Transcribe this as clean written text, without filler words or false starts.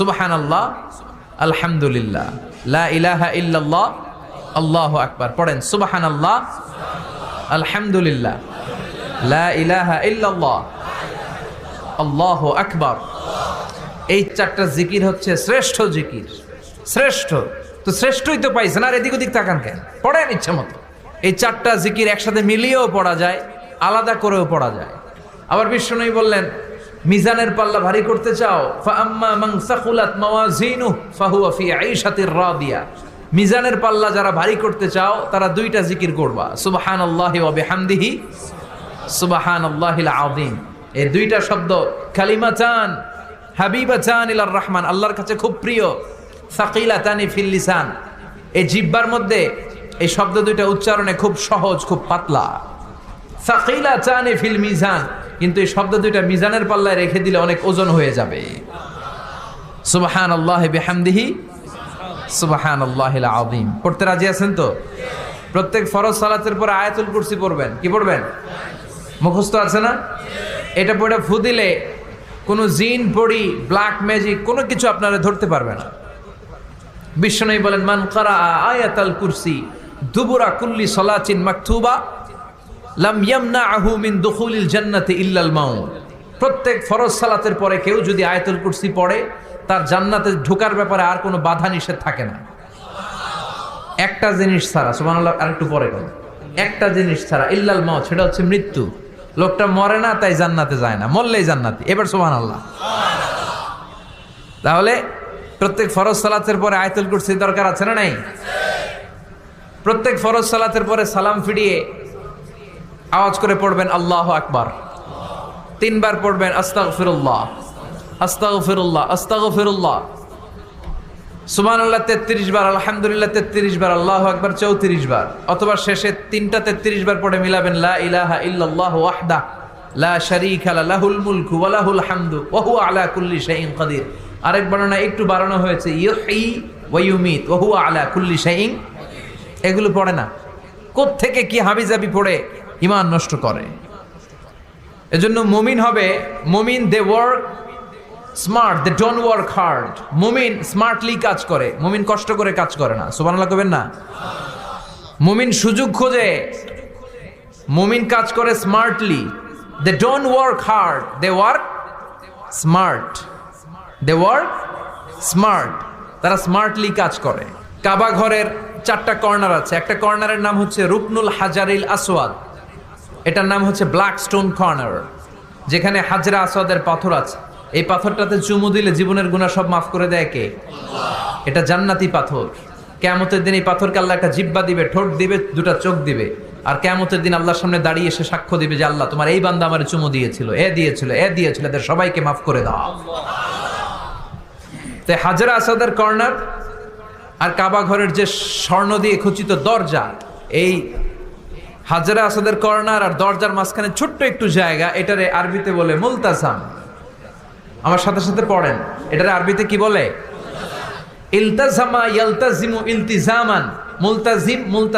সুবহানাল্লাহ, আলহামদুলিল্লাহ, লা ইলাহা ইল্লাল্লাহ, আল্লাহু আকবার। পড়েন সুবহানাল্লাহ, আলহামদুলিল্লাহ, লা ইলাহা ইল্লাল্লাহ, আল্লাহু আকবার। এই চারটা জিকির হচ্ছে শ্রেষ্ঠ জিকির। শ্রেষ্ঠ তো শ্রেষ্ঠই তো পাইছেন, আর এদিক ওদিক তাকান কেন? পড়েন ইচ্ছা মতো। এই চারটা জিকির একসাথে মিলিয়েও পড়া যায়, আলাদা করেও পড়া যায়। আবার বিষ্ণুই বললেন, মিজানের পাল্লা ভারী করতে চাও, ফাআম্মা মান সাকুলাত মাওয়াজিনুহু ফাহুয়া ফি আইশাতির রাদিয়া। মিজানের পাল্লা যারা ভারী করতে চাও তারা দুইটা জিকির করবা, সুবহানাল্লাহি ওয়া বিহামদিহি, সুবহানাল্লাহিল আযীম। এই দুইটা শব্দ কালিমাতান হাবিবাতান ইলার রহমান, আল্লাহর কাছে খুব প্রিয়। সাকিলাতানি ফিল লিসান, এই জিহ্বার মধ্যে এই শব্দ দুইটা উচ্চারণে খুব সহজ, খুব পাতলা। সাকিলাতানি ফিল মিজান, কিন্তু এই শব্দ দুইটা মিজানের পাল্লায় রেখে দিলে অনেক ওজন হয়ে যাবে। সুবহানাল্লাহি বিহামদিহি, সুবহানাল্লাহিল আযীম। পড়তে রাজি আছেন তো? প্রত্যেক ফরজ সালাতের পর আয়াতুল কুরসি পড়বেন। কি পড়বেন? মুখস্থ আছে না? এটা পড়ে ফু দিলে কোনো জিন পড়ি, ব্ল্যাক ম্যাজিক কোনো কিছু আপনারা ধরতে পারবে না। বিষ্ণু বলেন, মান কারা আয়াতুল কুরসি দুবুরা কুল্লি সালাতিন মাকতুবা লাম ইয়ামনাহু মিন দুখুলিল জান্নাতি ইল্লাল মাউত। প্রত্যেক ফরজ সালাতের পরে কেউ যদি আয়াতুল কুরসি পড়ে, তার জান্নাতে ঢোকার ব্যাপারে আর কোনো বাধা নিষেধ থাকে না। একটা জিনিস ছাড়া, সুবহানাল্লাহ, আরেকটু পরে বলেন, একটা জিনিস ছাড়া, ইল্লাল মাউত, সেটা হচ্ছে মৃত্যু। লোকটা মরে না তাই জান্নাতে যায় না, মরলেই জান্নাতি। এবার সুবহানাল্লাহ। তাহলে প্রত্যেক ফরজ সালাতের পরে আয়াতুল কুরসির দরকার আছে না নাই? প্রত্যেক ফরজ সালাতের পরে সালাম ফিরিয়ে আওয়াজ করে পড়বেন আল্লাহু আকবার। 3 বার পড়বেন আস্তাগফিরুল্লাহ, আস্তাগফিরুল্লাহ, আস্তাগফিরুল্লাহ। সুবহানাল্লাহ 33 বার, আলহামদুলিল্লাহ 33 বার, আল্লাহু আকবার 34 বার। অথবা শেষে 3টা 33 বার পড়ে মিলাবেন লা ইলাহা ইল্লাল্লাহু ওয়াহদাহু লা শারীকা লাহুল মুলকু ওয়া লাহুল হামদু ওয়া হুয়া আলা কুল্লি শাইইন কাদির। আরেক বর্ণনা একটু বাড়ানো হয়েছে, ইউহয়ি ওয়া ইউমীত ওয়া হুয়া আলা কুল্লি শাইইন। এগুলো পড়ে না, কোত্থেকে কি হাবিজাবি পড়ে ঈমান নষ্ট করে। এজন্য মুমিন হবে, মুমিন they work smart, they don't work hard. মুমিন স্মার্টলি কাজ করে, মুমিন কষ্ট করে কাজ করে না। সুবহানাল্লাহ কবেন না? মুমিন সুযোগ খোঁজে, মুমিন কাজ করে smartly. They don't work hard, they work smart. They work smart, তারা স্মার্টলি কাজ করে। কাবা ঘরের 4টা কর্নার আছে। একটা কর্নারের নাম হচ্ছে রুকনুল হাজারিল আসওয়াদ, এটার নাম হচ্ছে ব্ল্যাক স্টোন কর্নার, যেখানে হাজরা আসওয়াদের পাথর আছে। এই পাথরটাতে চুমু দিলে জীবনের গুনাহ সব মাফ করে দেয় কে? এটা জান্নাতি পাথর। কিয়ামতের দিন এই পাথরকে আল্লাহ একটা জিহ্বা দিবে, ঠোঁট দিবে, 2টা চোখ দিবে। আর কিয়ামতের দিন আল্লাহর সামনে দাঁড়িয়ে এসে সাক্ষ্য দিবে যে আল্লাহ তোমার এই বান্দা আমারে চুমু দিয়েছিল, এ দিয়েছিল, এ দিয়েছিল, এদের সবাইকে মাফ করে দাও। তো হাজরা আসওয়াদের কর্নার আর কাবা ঘরের যে স্বর্ণ দিয়ে খচিত দরজা, এই হাজরা আসওয়াদের কর্নার আর দরজার মাঝখানে ছোট্ট একটু জায়গা, এটারে আরবিতে বলে মুলতাজাম। আমার সাথে সাথে পড়েন, এটারে আরবিতে কি বলে? ইলতাজামা ইয়ালতাজিমু ইলতিজামান, মুলতাজিম মুলতাজিম।